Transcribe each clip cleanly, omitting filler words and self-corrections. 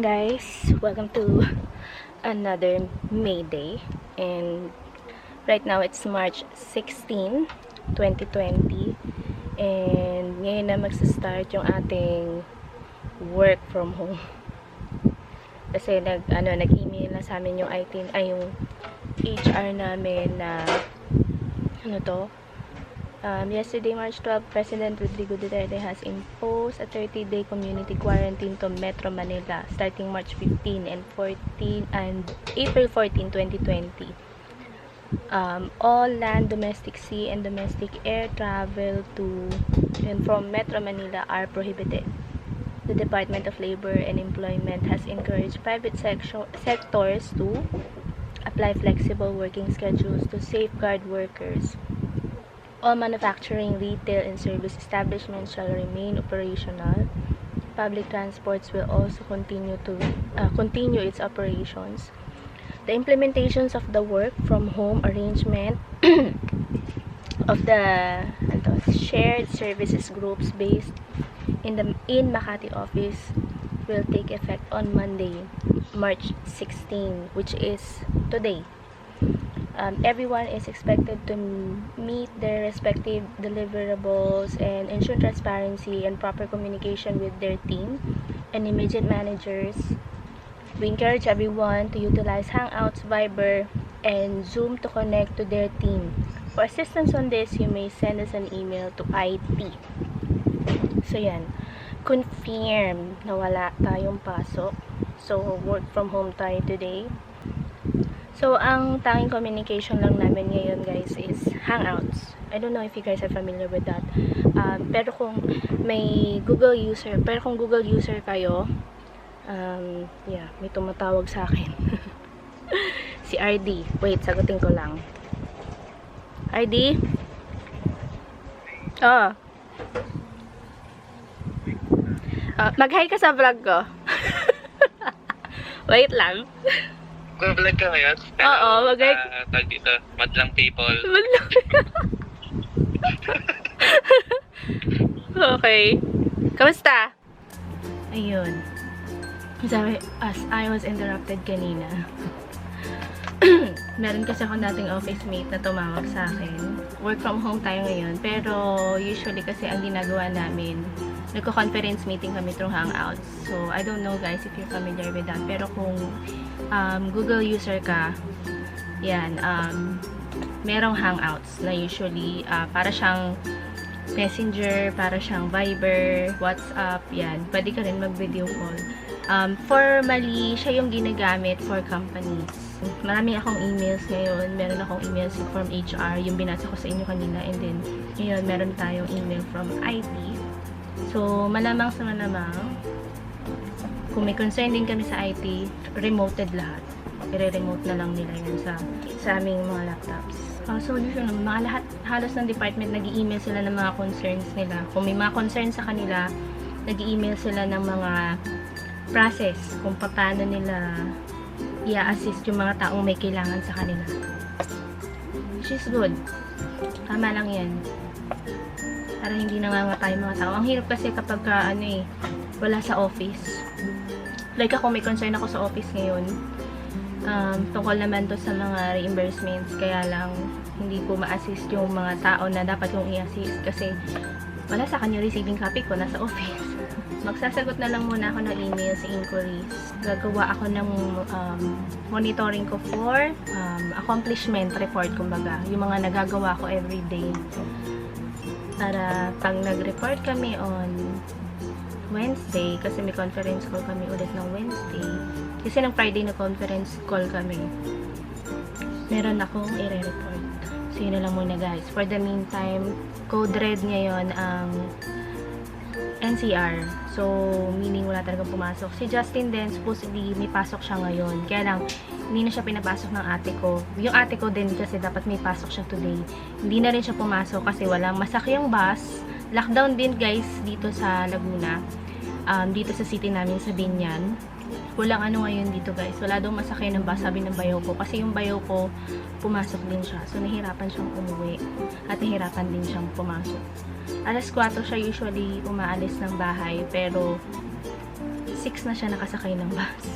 guys, welcome to another May Day, and right now it's March 16, 2020, and ngayon na magsa-start yung ating work from home kasi nag-email na sa amin yung yung HR namin na yesterday, March 12, President Rodrigo Duterte has imposed a 30-day community quarantine to Metro Manila starting March 15 and April 14, 2020. All land, domestic sea, and domestic air travel to and from Metro Manila are prohibited. The Department of Labor and Employment has encouraged private sectors to apply flexible working schedules to safeguard workers. All manufacturing, retail, and service establishments shall remain operational. Public transports will also continue its operations. The implementations of the work from home arrangement of the shared services groups based in Makati office will take effect on Monday, March 16, which is today. Everyone is expected to meet their respective deliverables and ensure transparency and proper communication with their team and immediate managers. We encourage everyone to utilize Hangouts, Viber, and Zoom to connect to their team. For assistance on this, you may send us an email to IT. So yan, confirm na wala tayong pasok. So work from home tayo today. So, ang tanging communication lang namin ngayon, guys, is Hangouts. I don't know if you guys are familiar with that. Pero kung Google user kayo, may tumatawag sa akin. Si RD. Wait, sagutin ko lang. RD? Mag-hi ka sa vlog ko. Wait lang. Vlog ka ngayon? Oo, mag-hi. Tag dito, madlang people. Okay. Kamusta? Ayun. Sorry, as I was interrupted kanina. Meron kasi ako dating office mate na tumawag sa akin. Work from home tayo ngayon. Pero usually kasi ang ginagawa namin, nagko-conference meeting kami through Hangouts. So, I don't know guys if you're familiar with that. Pero kung Google user ka, yan, merong Hangouts na usually para siyang Messenger, para siyang Viber, WhatsApp, yan. Pwede ka rin mag-video call. Formally, siya yung ginagamit for companies. Marami akong emails ngayon. Meron akong emails from HR, yung binasa ko sa inyo kanina. And then, ngayon, meron tayong email from IT. So, malamang sa malamang, kung may concern din kami sa IT, remoted lahat. I-remote na lang nila yun sa aming mga laptops. So, usually, halos ng department, nag-i-email sila ng mga concerns nila. Kung may mga concerns sa kanila, nag-i-email sila ng mga process kung paano nila i-assist yung mga taong may kailangan sa kanila. Which is good. Tama lang yan. Para hindi nangangatay mga tao. Ang hirap kasi kapag wala sa office. Like ako, may concern ako sa office ngayon. Tungkol naman to sa mga reimbursements. Kaya lang, hindi ko ma-assist yung mga tao na dapat kong i-assist. Kasi wala sa kanya receiving copy ko, nasa office. Magsasagot na lang muna ako ng emails, inquiries. Gagawa ako ng monitoring ko for accomplishment report, kumbaga. Yung mga nagagawa ko everyday. Para pag nag-report kami on Wednesday, kasi may conference call kami ulit ng Wednesday. Kasi ng Friday na conference call kami, meron akong i-report. So, yun na lang muna guys. For the meantime, code red ngayon ang NCR. So, meaning wala talagang pumasok. Si Justin din, supposedly may pasok siya ngayon. Kaya lang, hindi na siya pinapasok ng ate ko. Yung ate ko din kasi dapat may pasok siya today. Hindi na rin siya pumasok kasi walang masakyang bus. Lockdown din guys dito sa Laguna. Dito sa city namin sa Binyan. Walang ngayon dito guys. Wala daw masakay ng bus, sabi ng bayaw ko. Kasi yung bayaw ko, pumasok din siya. So, nahirapan siyang umuwi. At nahirapan din siyang pumasok. Alas 4 siya usually umaalis ng bahay. Pero, 6 na siya nakasakay ng bus.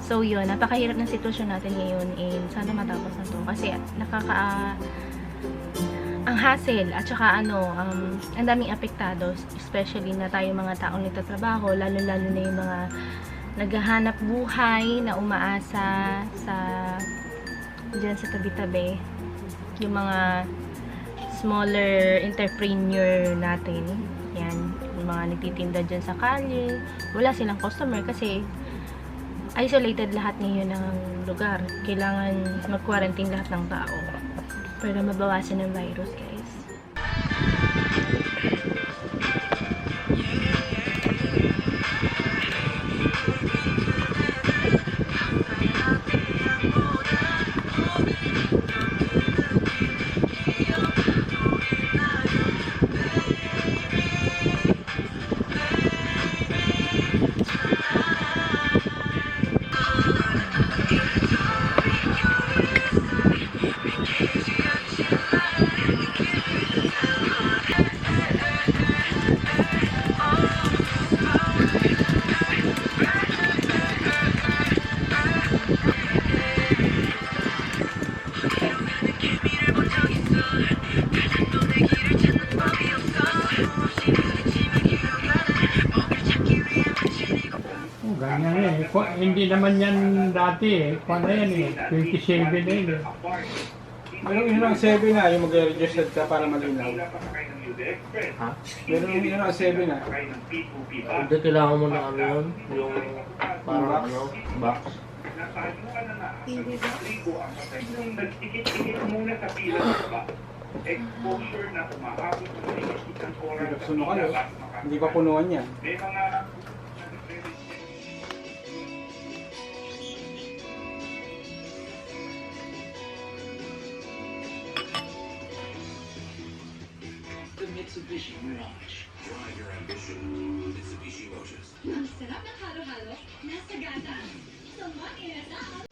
So yun, napakahirap ng sitwasyon natin ngayon and sana matapos na to kasi ang hassle at saka ang daming apektado, especially na tayo mga taong nagtatrabaho, lalo-lalo na yung mga naghahanap buhay na umaasa dyan sa tabi-tabi, yung mga smaller entrepreneur natin, yan, yung mga nagtitinda dyan sa kalye, wala silang customer kasi isolated lahat ngayon ng lugar. Kailangan mag-quarantine lahat ng tao para mabawasan ng virus, guys. Ganyan eh. Hindi naman yan dati eh. Kung ano yan eh. 27 na yun eh. Meron yun ang 7 na, yung mag-registered ka para malinaw. Ha? Meron yun ang 7 na. Hindi, kailangan mo na ano yun? Yung parang Box? ano, box. Suno ka no? Hindi pa punuan yan. The Mitsubishi Mirage. Drive your ambition. Mitsubishi Motors. Ang sarap ng halo-halo, nasa gata. Sa mainasaan.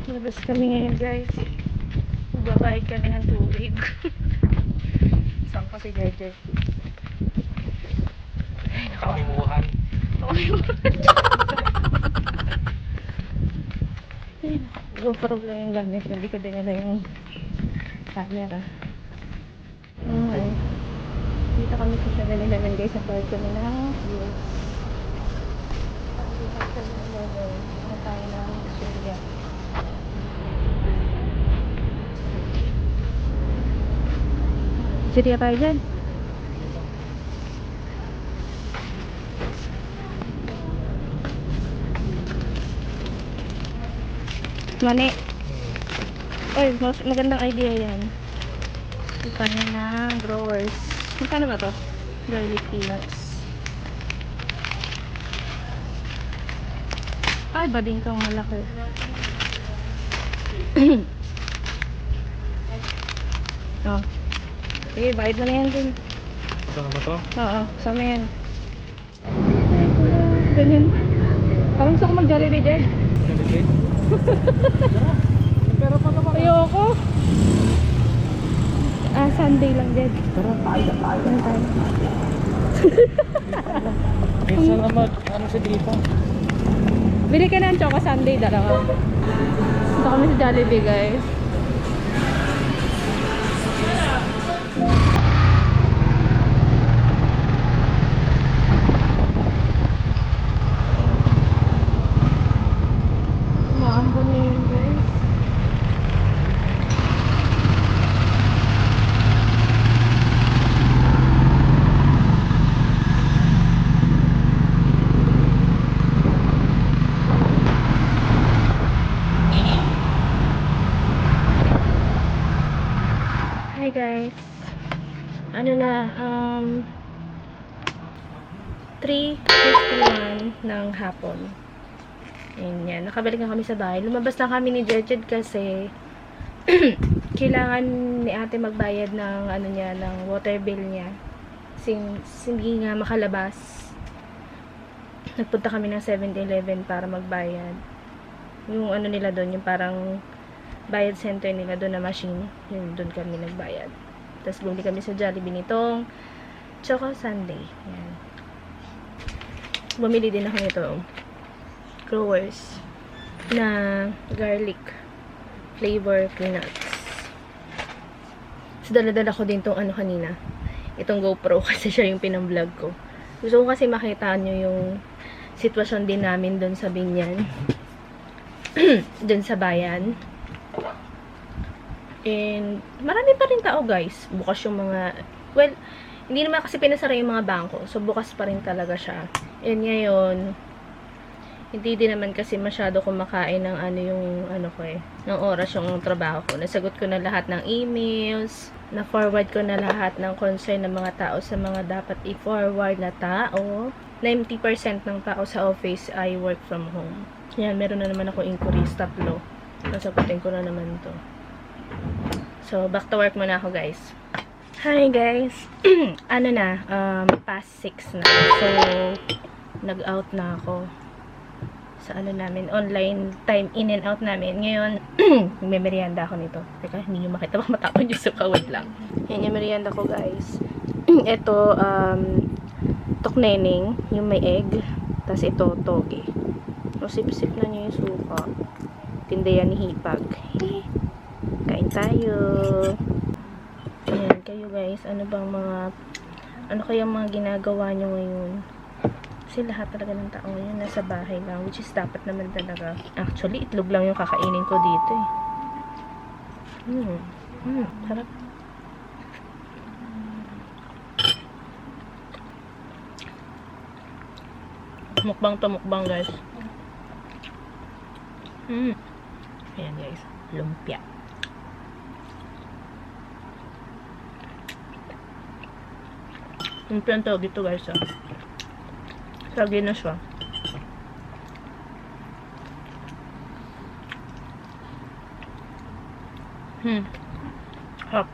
Labas kami ngayon, guys. Magbabayad kami ng tubig. Saan pa si Jeje? Ay, Kamimuhan. GoPro lang yung gamit. Hindi ko din na yung camera. Okay. Dito kami sa 7-Eleven, guys. Sa part kami na views. Dito sa 7-Eleven. Ano tayo ng Surya. Surya tayo dyan. Mani. Oy, magandang idea yan. Ipano na growers. Magkano ba to? Garlic peanuts. Ay, bading kang malaki. Oh. Sige, bayad mo na yan din. Saan ba to? Oo, sama yan. Ganyan. Parang gusto ko mag-Jollibee din. Ayoko. Sunday lang din. Tara, tayo. Ano tayo? Minsan naman, ano siya dito? Bili ka ng Choco Sunday, dalawa. Ito kami sa Jollibee, guys. Maambon na yun, guys. Hi guys. Ano na, 3:51 ng hapon. Ayan yan. Nakabalik na kami sa bahay. Lumabas na kami ni Jejed kasi kailangan ni ate magbayad ng ano niya, ng water bill niya. Hindi nga makalabas. Nagpunta kami ng 7-Eleven para magbayad. Yung ano nila doon, yung parang bayad center nila doon na machine. Yun, doon kami nagbayad. Tapos bumili kami sa Jollibee nitong Choco Sundae. Yan. Bumili din ako nito Growers na garlic flavor peanuts. So, dala-dala ko din tong ano kanina. Itong GoPro kasi siya yung pinang-vlog ko. Gusto ko kasi makita nyo yung sitwasyon din namin doon sa Binyan. Doon sa bayan. And, marami pa rin tao guys. Bukas yung mga, well, hindi naman kasi pinasara yung mga bangko. So, bukas pa rin talaga siya. And ngayon, hindi din naman kasi masyado kumakain ng ano yung ano ko ng oras yung trabaho ko. Nasagot ko na lahat ng emails, na-forward ko na lahat ng concern ng mga tao sa mga dapat i-forward na tao. 90% ng tao sa office ay work from home. Yan, meron na naman ako inquiries, 3. Nasagutin ko na naman to. So, back to work muna ako guys. Hi guys! Ano na, past 6 na. So, nag-out na ako sa ano namin, online time in and out namin. Ngayon, may merienda ako nito. Teka, hindi nyo makita baka matapon yung suka. Wait lang. Yan yung merienda ko, guys. Ito, tokneneng, yung may egg. Tapos ito, toge. So, sip-sip na nyo yung suka. Tindayan ni Hipag. Kain tayo. Ayan, kayo guys. Ano bang mga, ano kayang mga ginagawa nyo ngayon? Kasi lahat talaga ng tao ngayon nasa bahay lang, which is dapat naman talaga. Actually, itlog lang yung kakainin ko dito eh. Sarap. Mukbang to mukbang guys. Ayan guys, lumpia. Lumpia ang tawag dito guys ah. Lagi na siya. Hop.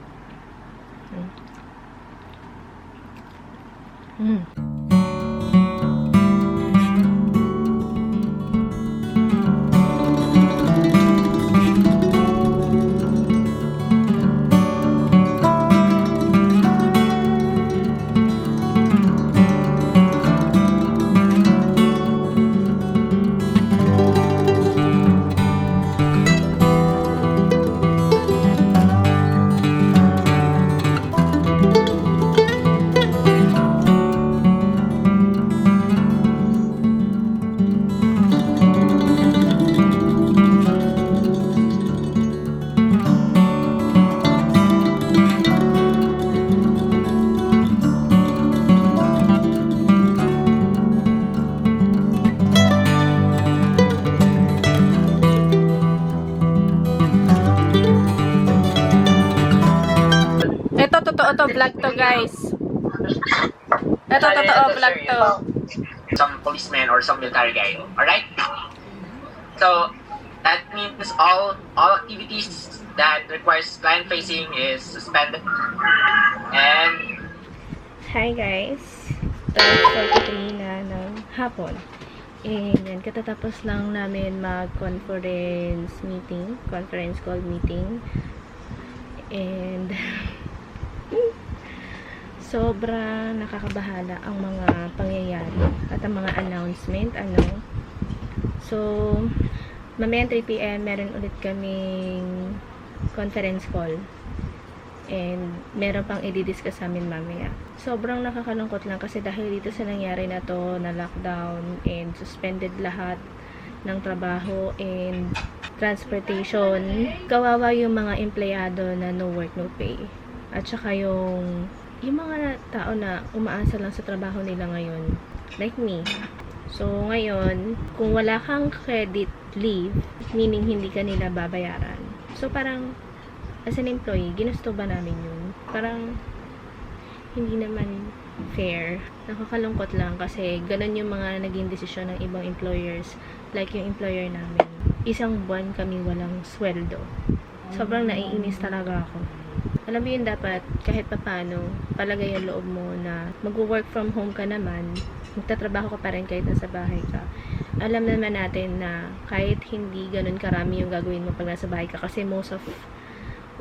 Totoo to, vlog to guys. Ito, totoo, vlog to. Some policeman or some military guy. Alright? So, that means all activities that requires client facing is suspended. And Hi guys. 12:43 na ng hapon. And yan, katatapos lang namin mag-conference call meeting. And sobra nakakabahala ang mga pangyayari at ang mga announcement, So, mamaya 3 PM meron ulit kaming conference call. And meron pang i-discuss sa amin mamaya. Sobrang nakakalungkot lang kasi dahil dito sa nangyari na to, na lockdown and suspended lahat ng trabaho and transportation. Kawawa yung mga empleyado na no work, no pay. At saka yung mga tao na umaasa lang sa trabaho nila ngayon. Like me. So, ngayon, kung wala kang credit leave, meaning hindi ka nila babayaran. So, parang, as an employee, ginusto ba namin yun? Parang, hindi naman fair. Nakakalungkot lang kasi ganun yung mga naging desisyon ng ibang employers. Like yung employer namin. 1 buwan kami walang sweldo. Sobrang naiinis talaga ako. Alam mo yun, dapat kahit papano palagay ang loob mo na mag-work from home ka naman, magtatrabaho ka pa rin kahit nasa bahay ka. alam naman natin na kahit hindi ganun karami yung gagawin mo pag nasa bahay ka, kasi most of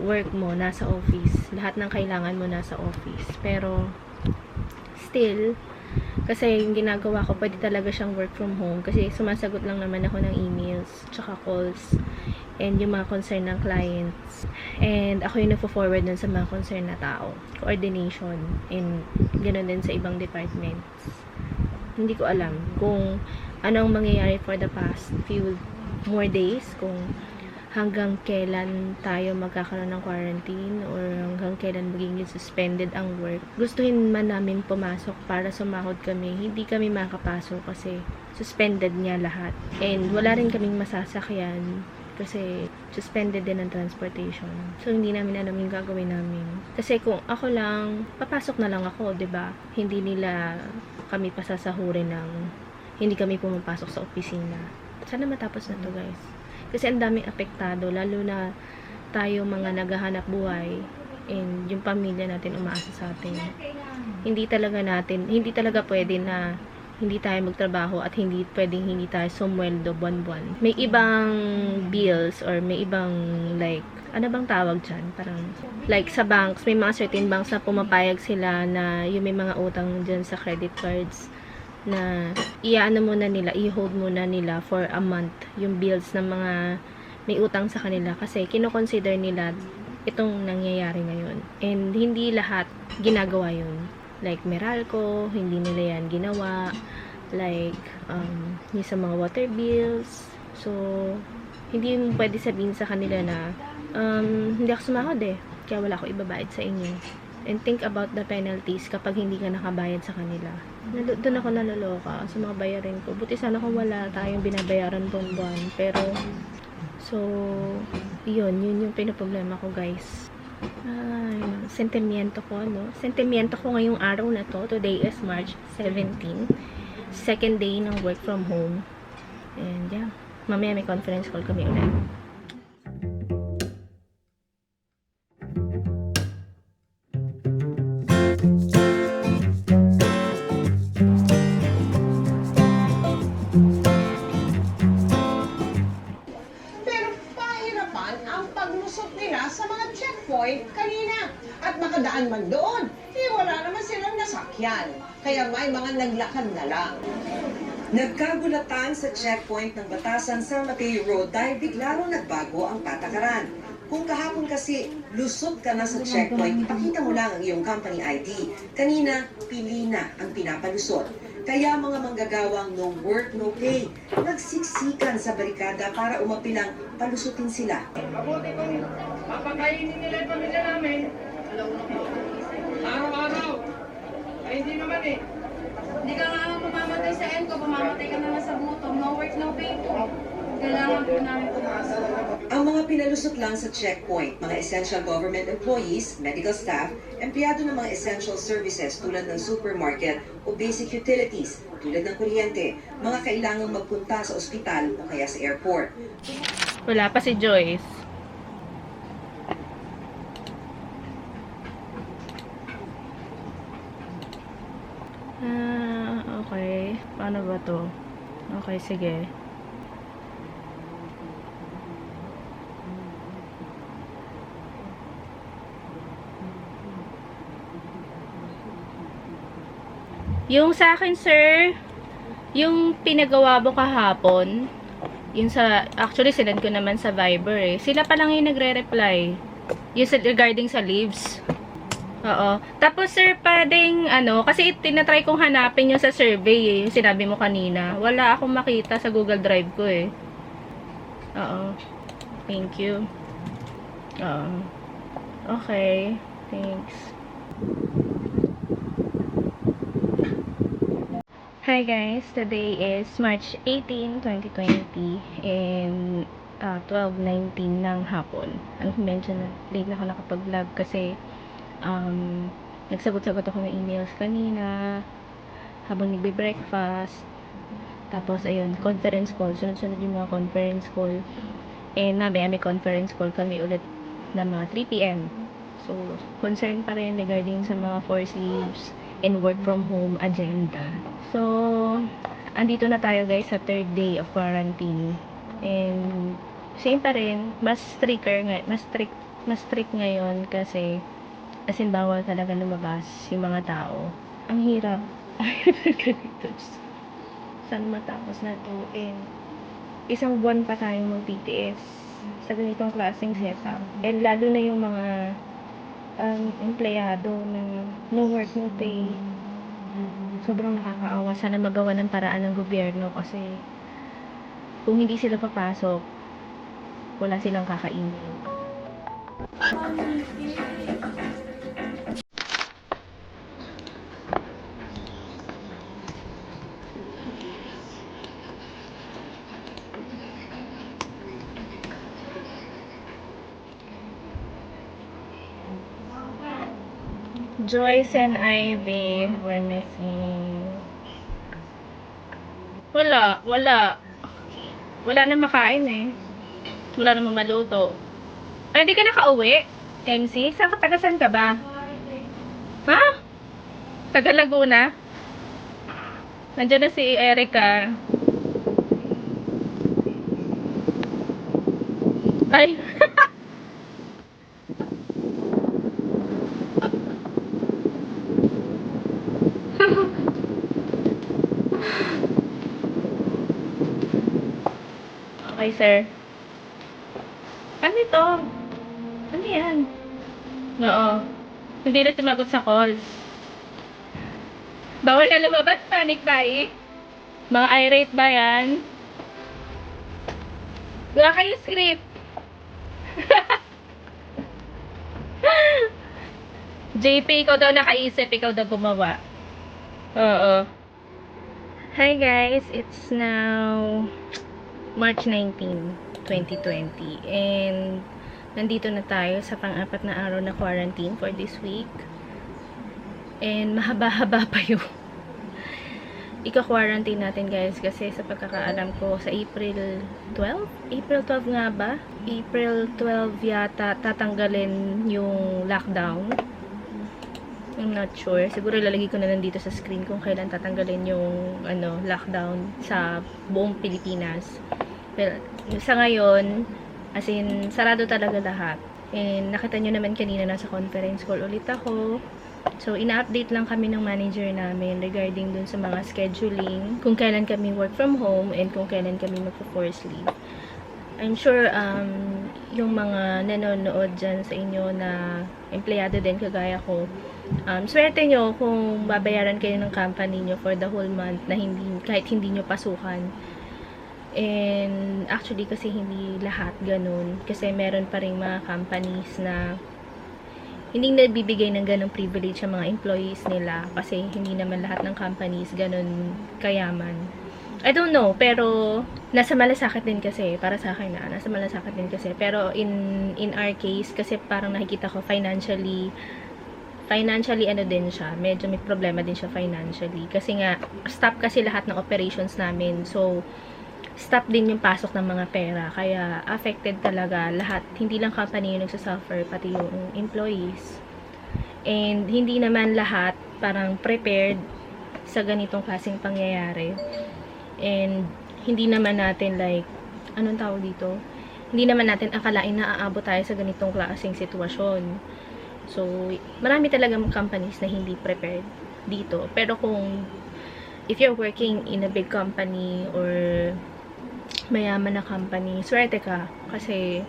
work mo nasa office, lahat ng kailangan mo nasa office, pero still, kasi yung ginagawa ko, pwede talaga siyang work from home, kasi sumasagot lang naman ako ng emails, tsaka calls, and yung mga concern ng clients, and ako yung nagpo-forward dun sa mga concern na tao, coordination, and ganoon din sa ibang departments. Hindi ko alam kung anong mangyayari for the past few more days, kung hanggang kailan tayo magkakaroon ng quarantine or hanggang kailan magiging suspended ang work. Gustuhin man namin pumasok para sumahod kami, hindi kami makapasok kasi suspended niya lahat. And wala rin kaming masasakyan kasi suspended din ang transportation. So, hindi namin alam yung gagawin namin. Kasi kung ako lang, papasok na lang ako, 'di ba? Hindi nila kami pasasahurin ng hindi kami pumapasok sa opisina. Sana matapos na to, guys. Kasi ang daming apektado, lalo na tayo mga naghahanap buhay and yung pamilya natin umaasa sa atin. Hindi talaga pwede na hindi tayo magtrabaho at hindi tayo sumweldo buwan-buwan. May ibang bills or may ibang like, ano bang tawag dyan? Parang, like sa banks, may mga certain banks na pumapayag sila na yung may mga utang dyan sa credit cards na i-hold muna nila for a month yung bills ng mga may utang sa kanila kasi kino-consider nila itong nangyayari ngayon. And hindi lahat ginagawa yun. Like Meralco, hindi nila yan ginawa. Like, yung sa mga water bills. So, hindi mo pwede sabihin sa kanila na hindi ako sumahod kaya wala ako ibabayad sa inyo. And think about the penalties kapag hindi ka nakabayad sa kanila. Doon ako naloloka sa mga bayarin ko. Buti sana kung wala tayong binabayaran buwan-buwan. Pero, so, yun yung pinaproblema ko, guys. Sentimiento ko, no? Sentimiento ko ngayong araw na to. Today is March 17. Second day ng work from home. And, yeah. Mamaya may conference call kami ulit. Sa mga checkpoint kanina at makadaan man doon, wala naman silang nasakyan. Kaya may mga naglakad na lang. Nagkagulatan sa checkpoint ng Batasan San Mateo Road dahil bigla raw nagbago ang patakaran. Kung kahapon kasi lusot ka na sa checkpoint, ipakita mo lang ang iyong company ID. Kanina, pili na ang pinapalusot. Kaya mga manggagawang no work, no pay, nagsiksikan sa barikada para umapilang palusutin sila. Mabuti kung papakainin nila yung pamilya namin. Araw-araw. Ay, hindi naman Hindi ka nga mamamatay sa ENCO, mamamatay ka na sa gutom. No work, no pay po. Kailangan po namin pumasok. Ang mga pinalusot lang sa checkpoint, mga essential government employees, medical staff, empleyado ng mga essential services tulad ng supermarket o basic utilities tulad ng kuryente, mga kailangang magpunta sa ospital o kaya sa airport. Wala pa si Joyce. Okay. Paano ba to? Okay, sige. Yung sa akin, sir, yung pinagawa mo kahapon, yung sa, actually, sinend ko naman sa Viber Sila pa lang yung nagre-reply. Yung regarding sa leaves. Oo. Tapos, sir, pwedeng, kasi tinatry kong hanapin yung sa survey yung sinabi mo kanina. Wala akong makita sa Google Drive ko Oo. Thank you. Oo. Okay. Thanks. Hi guys, today is March 18, 2020 and 12:19 ng hapon. Medyo late na ako nakapag-vlog kasi nagsagot-sagot ako ng emails kanina habang nagbe-breakfast. Tapos ayun, conference call. Sunod-sunod yung mga conference call. And mamaya may conference call kami ulit na mga 3 p.m. So, concern pa rin regarding sa mga forced leaves and work from home agenda. So, andito na tayo guys sa third day of quarantine. And same pa rin, mas strict ngayon kasi as in bawal talaga lumabas yung mga tao. Ang hirap. Ang hirap dito. Saan matapos na to? And isang buwan pa tayong mag-BTS sa ganitong klaseng setup. And lalo na yung mga empleyado na no work, no pay. Sobrang nakakaawa. Sana magawa ng paraan ng gobyerno kasi kung hindi sila papasok, wala silang kakainin. Joyce and Ivy were missing. Wala na makain eh. Wala namang maluto. Ay, di ka nakauwi? MC? Taga-saan ka ba? Ha? Taga Laguna? Nandiyan na si Erica. Ay. Okay, sir. Ano ito? Ano yan? Oo. Hindi na sumagot sa calls. Bawal na lumabas, panic buy. Mga irate ba yan? Gawa kayo script. JP, ikaw daw nakaisip, ikaw daw gumawa. Oo. Hi guys, it's now March 19, 2020. And nandito na tayo sa pang-apat na araw na quarantine for this week. And mahaba-haba pa yung ika-quarantine natin guys kasi sa pagkakaalam ko sa April 12? April 12 nga ba? April 12 yata tatanggalin yung lockdown. I'm not sure. Siguro lalagay ko na lang dito sa screen kung kailan tatanggalin yung lockdown sa buong Pilipinas. Pero sa ngayon, as in, sarado talaga lahat. And nakita nyo naman kanina nasa conference call ulit ako. So, ina-update lang kami ng manager namin regarding dun sa mga scheduling, kung kailan kami work from home and kung kailan kami magpo-force leave. I'm sure yung mga nanonood dyan sa inyo na empleyado din kagaya ko, swerte nyo kung babayaran kayo ng company nyo for the whole month na kahit hindi nyo pasukan. And actually kasi hindi lahat ganun. Kasi meron pa rin mga companies na hindi nagbibigay ng ganung privilege sa mga employees nila. Kasi hindi naman lahat ng companies ganun kayaman. I don't know, pero nasa malasakit din kasi, para sa akin nasa malasakit din kasi. Pero in our case, kasi parang nakikita ko financially din siya. Medyo may problema din siya financially. Kasi nga, stop kasi lahat ng operations namin. So, stop din yung pasok ng mga pera. Kaya, affected talaga lahat. Hindi lang company yung nagsasuffer, pati yung employees. And, hindi naman lahat parang prepared sa ganitong klaseng pangyayari. And, hindi naman natin like, anong tawag dito? Hindi naman natin akalain na aabot tayo sa ganitong klaseng sitwasyon. So, marami talagang companies na hindi prepared dito. Pero kung, if you're working in a big company or mayaman na company, swerte ka. Kasi,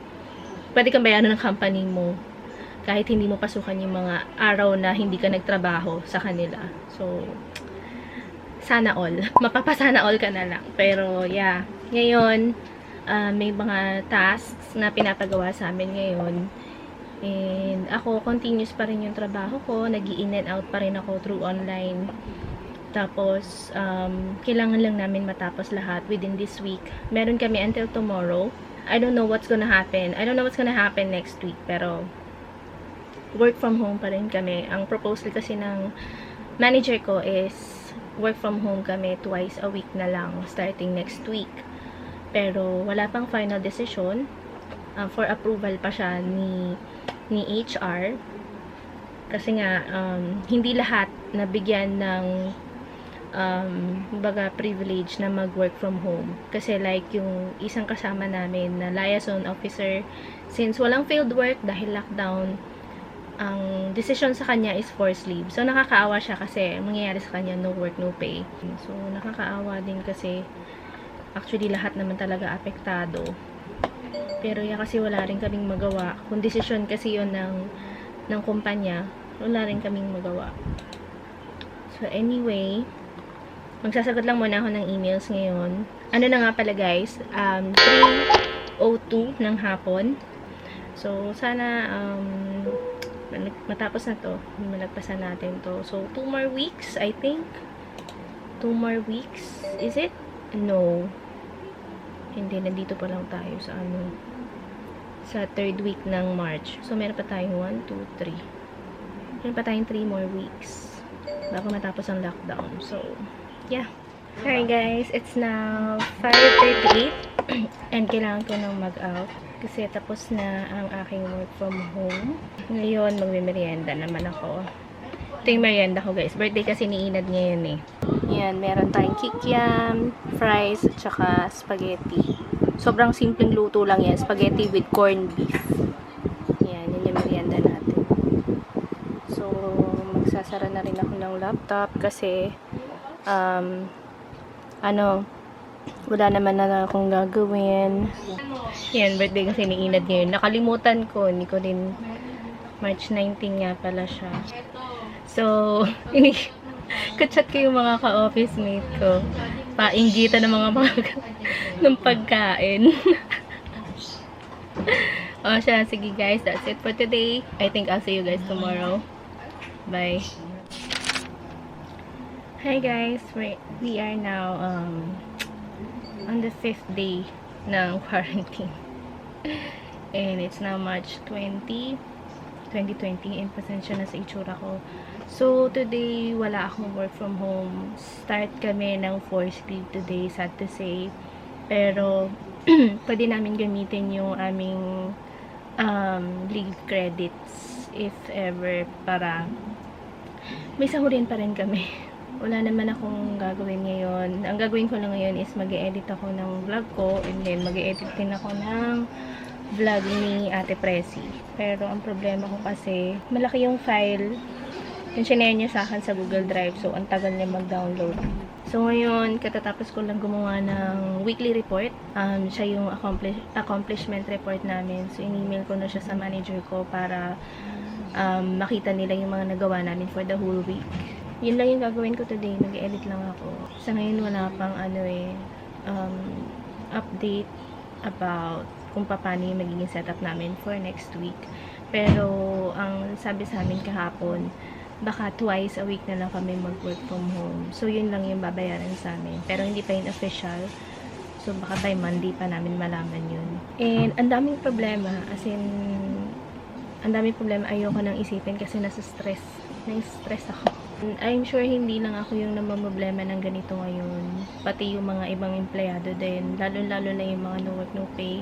pwede kang bayaran ng company mo kahit hindi mo pasukan yung mga araw na hindi ka nagtrabaho sa kanila. So, sana all. Mapapasana all ka na lang. Pero, yeah. Ngayon, may mga tasks na pinapagawa sa amin ngayon. And, ako, continuous pa rin yung trabaho ko. Nag-i-in and out pa rin ako through online. Tapos, kailangan lang namin matapos lahat within this week. Meron kami until tomorrow. I don't know what's gonna happen. I don't know what's gonna happen next week. Pero, work from home pa rin kami. Ang proposal kasi ng manager ko is work from home kami twice a week na lang starting next week. Pero wala pang final decision. For approval pa siya ni HR. Kasi nga hindi lahat nabigyan ng baga privilege na mag-work from home. Kasi like yung isang kasama namin na liaison officer, since walang field work dahil lockdown, ang decision sa kanya is forced leave. So nakakaawa siya kasi mangyayari sa kanya no work, no pay. So nakakaawa din kasi actually lahat naman talaga apektado. Pero yan kasi wala rin kaming magawa. Kung decision kasi yun ng kumpanya, wala rin kaming magawa. So anyway, magsasagot lang muna ako ng emails ngayon. Ano na nga pala guys, 3:02 ng hapon. So sana matapos na to, malagpasan natin to. So 2 more weeks, I think. 2 more weeks, is it? No. Hindi, nandito pa lang tayo sa sa 3rd week ng March. So meron pa tayong 1, 2, 3. Meron pa tayong 3 more weeks bago matapos ang lockdown. So, yeah. Alright guys, it's now 5:38 and kailangan ko nang mag-out kasi tapos na ang aking work from home. Ngayon, magme-merienda naman ako. Ito yung merienda ko guys. Birthday kasi ni Inad ngayon eh. Yan, meron tayong kikiam, fries, at saka spaghetti. Sobrang simpleng luto lang yan. Spaghetti with corned beef. Yan, yun yung merienda natin. So, magsasara na rin ako ng laptop kasi wala naman na akong gagawin. Yan, birthday kasi ni Inad ngayon. Nakalimutan ko, hindi ko din March 19 nga pala siya. So, kachat ko yung mga ka-office mate ko. Painggita ng mga ng pagkain. O siya, sige guys, that's it for today. I think I'll see you guys tomorrow. Bye. Hi guys, we are now on the 5th day ng quarantine. And it's now March 20, 2020 and pasensya na sa itsura ko. So today wala akong work from home. Start kami ng forced leave today, sad to say. Pero pwede namin gamitin yung aming leave credits if ever para may sahurin pa rin kami. Wala naman akong gagawin ngayon. Ang gagawin ko lang ngayon is mag-e-edit ako ng vlog ko and then mag-e-edit din ako ng vlog ni Ate Presi. Pero ang problema ko kasi malaki yung file. Yung sinare niya sa akin sa Google Drive. So, ang tagal niya mag-download. So, ngayon, katatapos ko lang gumawa ng weekly report. Siya yung accomplishment report namin. So, in-email ko na siya sa manager ko para makita nila yung mga nagawa namin for the whole week. Yun lang yung gagawin ko today. Nag-edit lang ako. Sa ngayon, wala pang update about kung paano yung magiging setup namin for next week. Pero, ang sabi sa amin kahapon, baka twice a week na lang kami mag-work from home. So, yun lang yung babayaran sa amin. Pero, hindi pa yun official. So, baka by Monday pa namin malaman yun. And, ang daming problema. As in, ang daming problema. Ayoko nang isipin kasi nasa-stress. Na-stress ako. I'm sure hindi lang ako yung namamroblema ng ganito ngayon. Pati yung mga ibang empleyado din. Lalo-lalo na yung mga no work, no pay.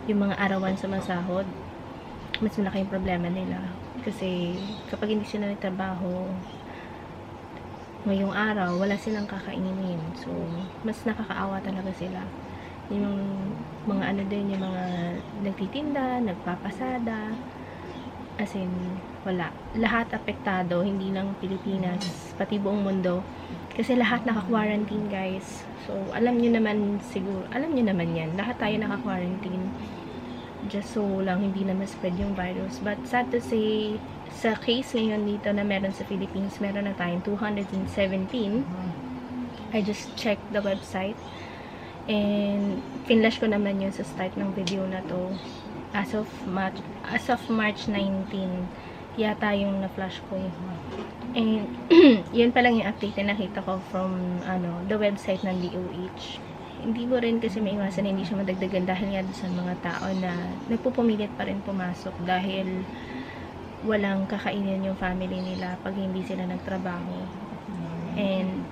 Yung mga arawan sa masahod. Mas malaki yung problema nila. Kasi kapag hindi sila nagtrabaho ngayong araw, wala silang kakainin. So, mas nakakaawa talaga sila. Yung mga din, yung mga nagtitinda, nagpapasada, as in, wala. Lahat apektado, hindi lang Pilipinas, pati buong mundo. Kasi lahat naka-quarantine, guys. So, alam nyo naman siguro, alam nyo naman yan. Lahat tayo naka-quarantine. Just so lang hindi na ma-spread yung virus. But sad to say, sa case ngayon dito na meron sa Philippines, meron na tayong 217. I just checked the website. And finlash ko naman yun sa start ng video na to. As of March 19, yata yung na-flash ko. And yun pa lang yung update na nakita ko from the website ng DOH. Hindi mo rin kasi maiwasan na hindi siya madagdagan dahil nga sa mga tao na nagpupumilit pa rin pumasok dahil walang kakainin yung family nila pag hindi sila nagtrabaho. And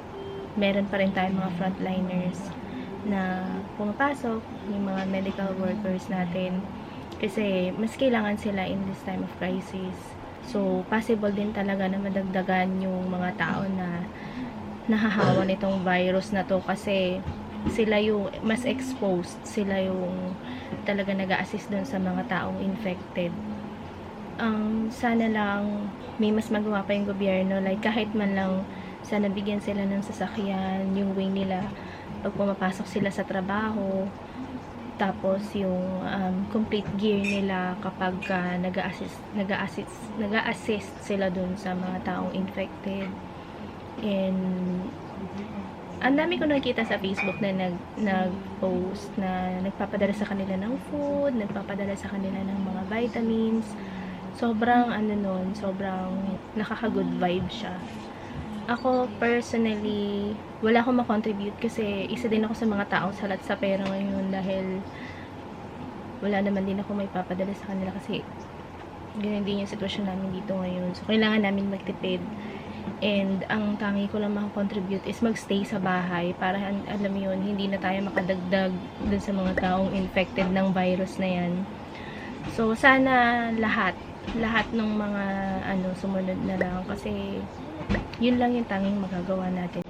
meron pa rin tayong mga frontliners na pumapasok, yung mga medical workers natin, kasi mas kailangan sila in this time of crisis. So, possible din talaga na madagdagan yung mga tao na nahahawa nitong virus na to kasi sila yung mas exposed, sila yung talaga nag-a-assist dun sa mga taong infected. Sana lang may mas magawa pa yung gobyerno, like kahit man lang sana bigyan sila ng sasakyan, yung way nila pag pumapasok sila sa trabaho, tapos yung complete gear nila kapag nag-a-assist sila dun sa mga taong infected. And ang dami ko nakikita sa Facebook na nag-post na nagpapadala sa kanila ng food, nagpapadala sa kanila ng mga vitamins. Sobrang sobrang nakaka-good vibe siya. Ako personally, wala akong makontribute kasi isa din ako sa mga taong salat sa pera ngayon dahil wala naman din ako may papadala sa kanila kasi ganyan din yung sitwasyon namin dito ngayon. So, kailangan namin magtipid. And ang tangi ko lang makakontribute is magstay sa bahay para alam mo yun, hindi na tayo makadagdag dun sa mga taong infected ng virus na yan. So sana lahat ng mga sumunod na lang kasi yun lang yung tanging magagawa natin.